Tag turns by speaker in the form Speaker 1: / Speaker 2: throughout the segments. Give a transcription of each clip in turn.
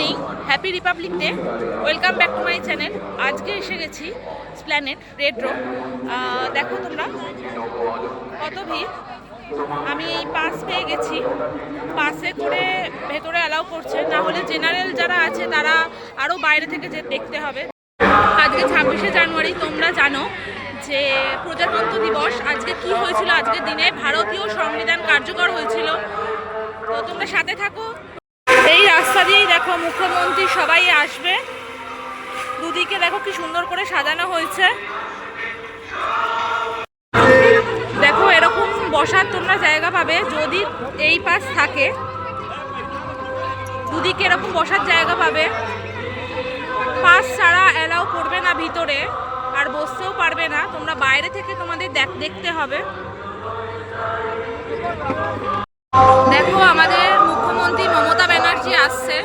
Speaker 1: Morning, happy Republic day. Welcome back to my channel. আজকে এসে গেছি স্প্ল্যানেড রেড রোড। দেখো তোমরা কত ভিড়। আমি পাস পেয়ে গেছি, পাসে করে ভেতরে অ্যালাউ করছে, না হলে জেনারেল যারা আছে তারা আরও বাইরে থেকে যে দেখতে হবে। আজকে 26শে জানুয়ারি, তোমরা জানো যে প্রজাতন্ত্র দিবস। আজকে কি হয়েছিল, আজকের দিনে ভারতীয় সংবিধান কার্যকর হয়েছিল। তো তোমরা সাথে থাকো। এই রাস্তা দিয়েই দেখো মুখ্যমন্ত্রী সবাই আসবে। দুদিকে দেখো কি সুন্দর করে সাজানো হয়েছে। দেখো এরকম বসার তোমরা জায়গা পাবে যদি এই পাশ থাকে। দুদিকে এরকম বসার জায়গা পাবে। পাস ছাড়া অ্যালাউ করবে না ভিতরে, আর বসতেও পারবে না। তোমরা বাইরে থেকে তোমাদের দেখতে হবে। দেখো আমাদের মুখ্যমন্ত্রী মমতা ব্যানার্জি আসছে।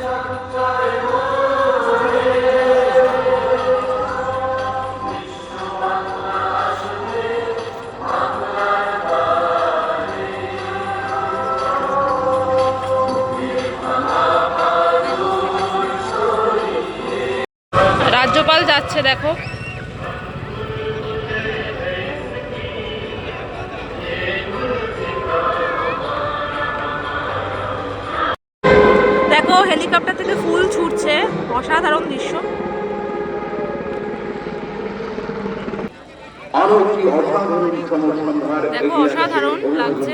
Speaker 1: রাজ্যপাল যাচ্ছে দেখো। দেখো হেলিকপ্টার থেকে ফুল ছুটছে, অসাধারণ দৃশ্য। দেখো অসাধারণ লাগছে,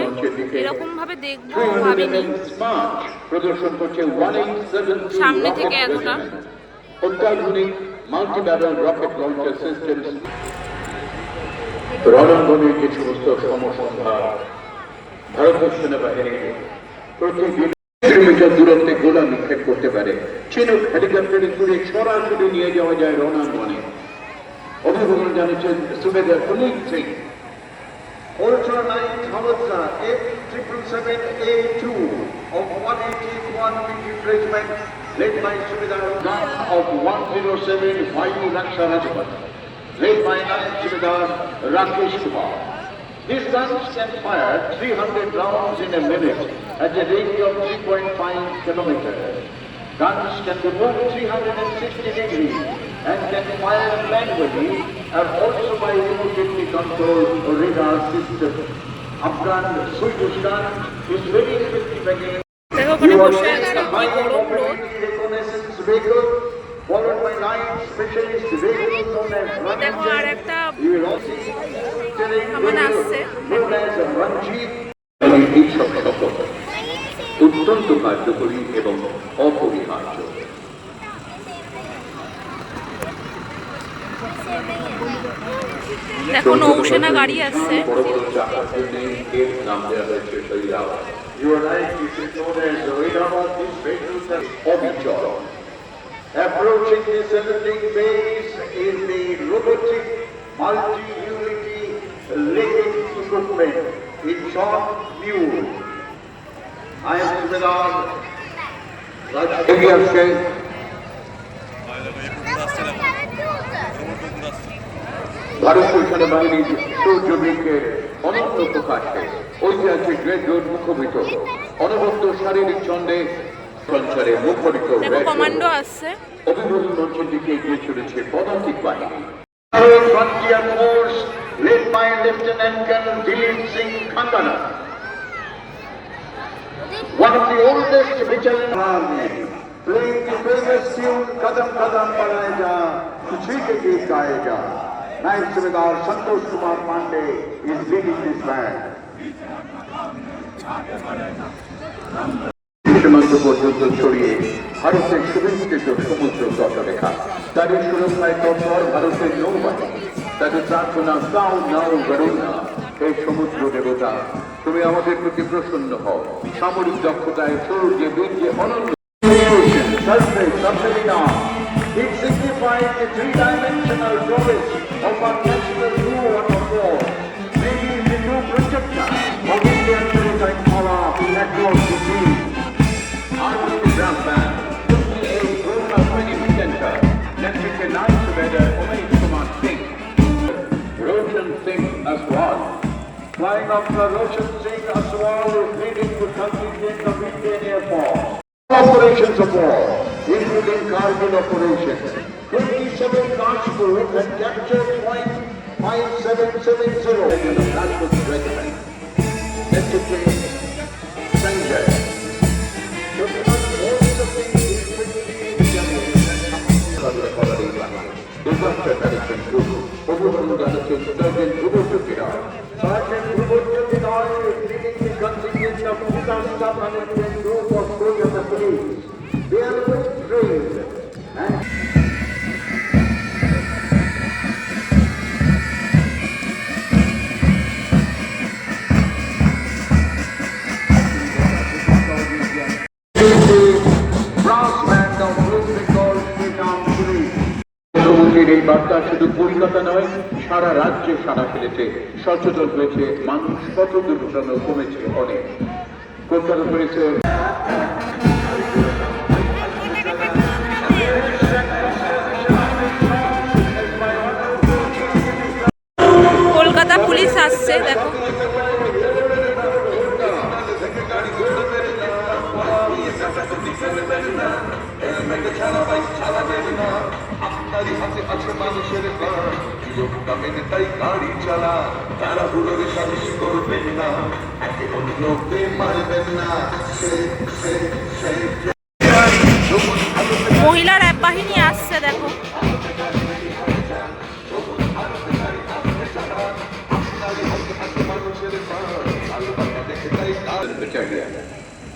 Speaker 1: এরকম ভাবে দেখবো ভাবিনি সামনে থেকে এতটা।
Speaker 2: অত্যাধুনিক মাল্টিব্যারেল রকেট লঞ্চার সিস্টেম, রণাঙ্গনের যে সমস্ত সমসংহার ভারতীয় সেনাবাহিনী প্রতি কিলোমিটার দূরত্বে গোলা নিক্ষেপ করতে পারে, চিনুক হেলিকপ্টারে তুলে সরাসরি নিয়ে যাওয়া যায় রণাঙ্গনে। অভিযোজন জানিয়েছেন সুবেদার Punit Singh.
Speaker 3: Ultra 9 Howitzer F777A2 of 181 Regiment, led by Subedar
Speaker 2: of 107 Vayu Raksha Rajpat, led by Subedar Rakesh Kumar. These guns can fire 300 rounds in a minute at a range of 3.5 kilometers. Guns can be moved 360 degrees and can fire manually and also by remotely controlled radar system. Afghan Swedish gun is very effective against reconnaissance vehicle, followed by 9 specialist vehicles known as Ranjit. You will also see known as Ranjit. অত্যন্ত কার্যকরী এবং অপরিহার্য।
Speaker 1: দেখো নৌসেনা গাড়ি আসছে।
Speaker 3: Approaching the 17 base is the robotic multi-unity legged equipment, in short, mule. I am Subedar
Speaker 2: Rakesh. ভারতীয় সেনাবাহিনীর সৌর্যবৃক্ষের অনন্ত প্রকাশে ঐতিহাসিক রেড রোড মুখরিত, অনবদ্য শারীরিক ছন্দে সঞ্চারে মুখরিত
Speaker 1: কমান্ডো আসছে।
Speaker 2: অভিবাদন মঞ্চের দিকে এগিয়ে চলেছে পদাতিক বাহিনী।
Speaker 3: Frontier Force led by Lieutenant Colonel Dilip Singh Khandana, one of the oldest vigilant army, playing the famous tune Kadam Kadam Padayega, Kuchi Ke Geet Gayega. Naik Subedar Santosh Kumar Pandey is leading this band.
Speaker 2: সীমান্ত পর্যন্ত ছড়িয়ে ভারতের সুবিস্তৃত সমুদ্র তটরেখা, তাদের সুরক্ষায় তৎপর ভারতের নৌবাহিনী। তাদের প্রার্থনা তাও নাও গরুণা, এই সমুদ্র দেবতা তুমি আমাদের প্রতি প্রসন্ন হও। সামরিক দক্ষতায় শৌর্যে বীর্যে অনন্য।
Speaker 3: It signifies the three-dimensional prowess of our national crew on the floor. Maybe the new projector of Indian maritime power across the sea.
Speaker 2: Army Brass Band, 58 Gurkha Training Center, Lieutenant Naik Subedar Umesh Kumar Singh, Roshan Singh Aswal.
Speaker 3: Flying Officer Roshan Singh Aswal is leading the contingent of Indian Air Force. Operations of war,
Speaker 2: killed in Kargil operation. 27 Rajput had captured point 5770 in the Rajput regiment. Secretary Sanjay. Disaster management group. Sergeant Rubot is leading the contingent of 2,710 group of soldiers of police. They are well trained and brass band of Blue Bengal State Armed Police. মুখ্যমন্ত্রীর এই বার্তা শুধু কলকাতা নয়, সারা রাজ্যে সাড়া ফেলেছে, সচেতন হয়েছে মানুষ, কত দুর্ঘটনা কমেছে অনেক। কলকাতা পুলিশের
Speaker 1: কলকাতা পুলিশ আসছে, দেখো।
Speaker 4: আপনারই হাতে আছে মানুষের প্রাণ, যুবকটা মেনে তাই গাড়ি চালা, তারা বুড়োর সাহস করবেন না, একে অন্যকে মারবেন না।
Speaker 1: মহিলা র্যাব বাহিনী আসছে, দেখো।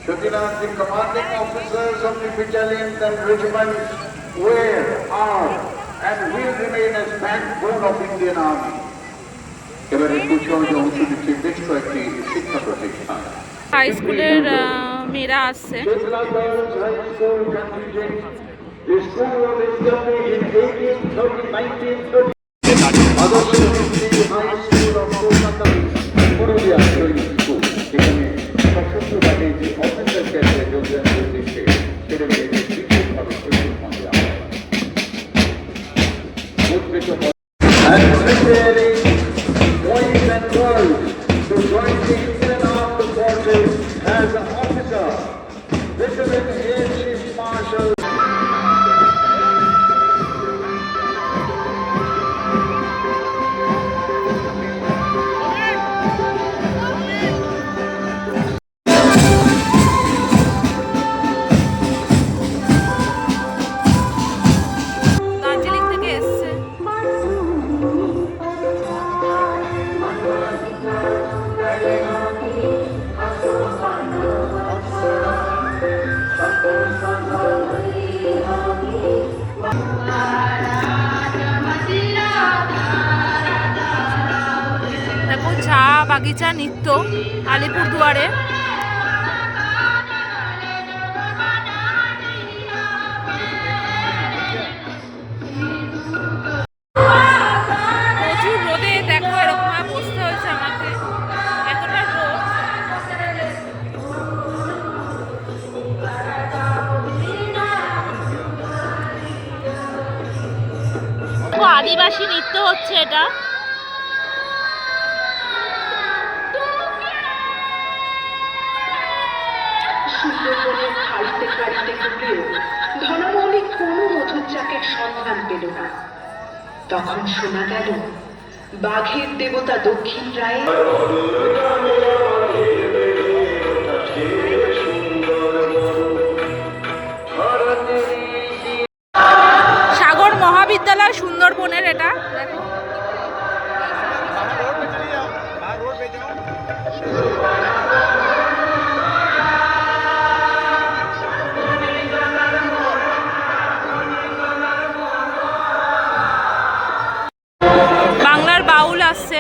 Speaker 2: Shukila, the commanding officers of the battalions and regiments were, are, and will remain as backbone of Indian Army. এবারে কুচকাওয়াজে অংশ নিচ্ছে বেশ কয়েকটি শিক্ষা প্রতিষ্ঠান।
Speaker 1: হাই স্কুলের মেয়েরা আসছে।
Speaker 2: Shukila Girls High School contingent. The school was established in 1930. Adarsh High School of Kolkata, Purulia Training School. এখানে সশস্ত্রবাদী যে অফিসার ক্যাডারে যোগদান করতেছে ছেলে মেয়েদের বিশেষভাবে প্রশিক্ষণ দেওয়া হয়। And preparing boys and girls to join the Indian Armed Forces as an officer, veteran Air Chief Marshal.
Speaker 1: Darjeeling থেকে এসছে। দেখো চা বাগিচা নৃত্য আলিপুরদুয়ারে। প্রচুর রোদে, দেখো এরকম বসতে হয়েছে আমাকে, এতটা রোদ। আদিবাসী নৃত্য হচ্ছে এটা।
Speaker 5: সুন্দরবনের খাড়িতে খাড়িতে ঘুরেও ধনমৌলি কোনো মধুর চাকের সন্ধান পেল না। তখন শোনা গেল বাঘের দেবতা দক্ষিণ রায়
Speaker 1: সাগর মহাবিদ্যালয় সুন্দরবনের এটা, দেখো। বাংলার বাউল আসছে।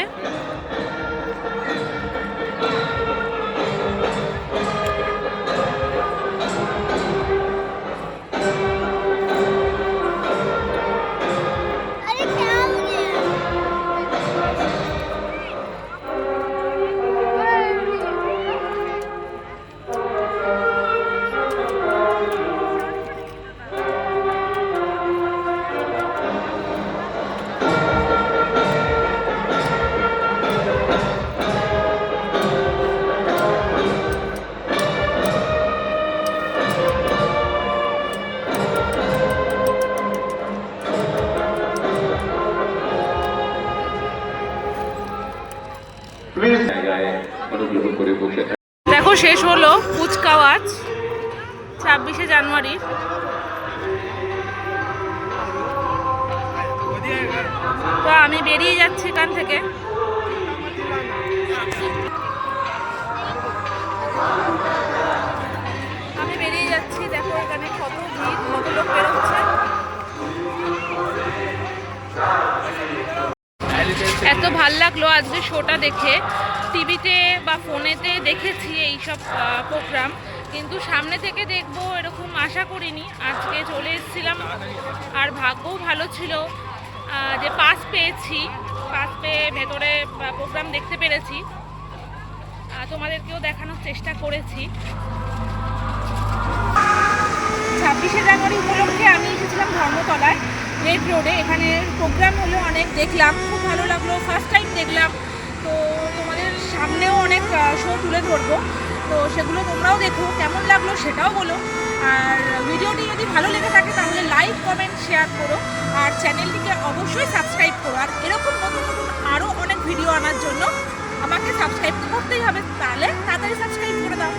Speaker 3: বসে
Speaker 1: দেখো শেষ হলো কুচকাওয়াজ 26শে জানুয়ারি। তো আমি বেরিয়ে যাচ্ছি এখান থেকে। আমি বেরিয়ে যাচ্ছি, দেখো এখানে কত ভিড়, কত লোক বেরোচ্ছে। এত ভাল লাগলো আজকে শোটা দেখে। টিভিতে বা ফোনেতে দেখেছি এইসব প্রোগ্রাম, কিন্তু সামনে থেকে দেখবো এরকম আশা করিনি। আজকে চলে এসেছিলাম, আর ভাগ্যও ভালো ছিল যে পাস পেয়েছি। পাস পেয়ে ভেতরে প্রোগ্রাম দেখতে পেরেছি, তোমাদেরকেও দেখানোর চেষ্টা করেছি। 26শে জানুয়ারি উপলক্ষে আমি এসেছিলাম ধর্মতলায় রেড রোডে। এখানে প্রোগ্রাম হলো অনেক, দেখলাম, খুব ভালো লাগলো, ফার্স্ট টাইম দেখলাম। তো তোমাদের সামনেও অনেক শো তুলে ধরবো, তো সেগুলো তোমরাও দেখো, কেমন লাগলো সেটাও বলো। আর ভিডিওটি যদি ভালো লেগে থাকে তাহলে লাইক, কমেন্ট, শেয়ার করো, আর চ্যানেলটিকে অবশ্যই সাবস্ক্রাইব করো। আর এরকম নতুন নতুন আরও অনেক ভিডিও আনার জন্য আমাকে সাবস্ক্রাইব করতেই হবে, তাহলে তাড়াতাড়ি সাবস্ক্রাইব করে দাও।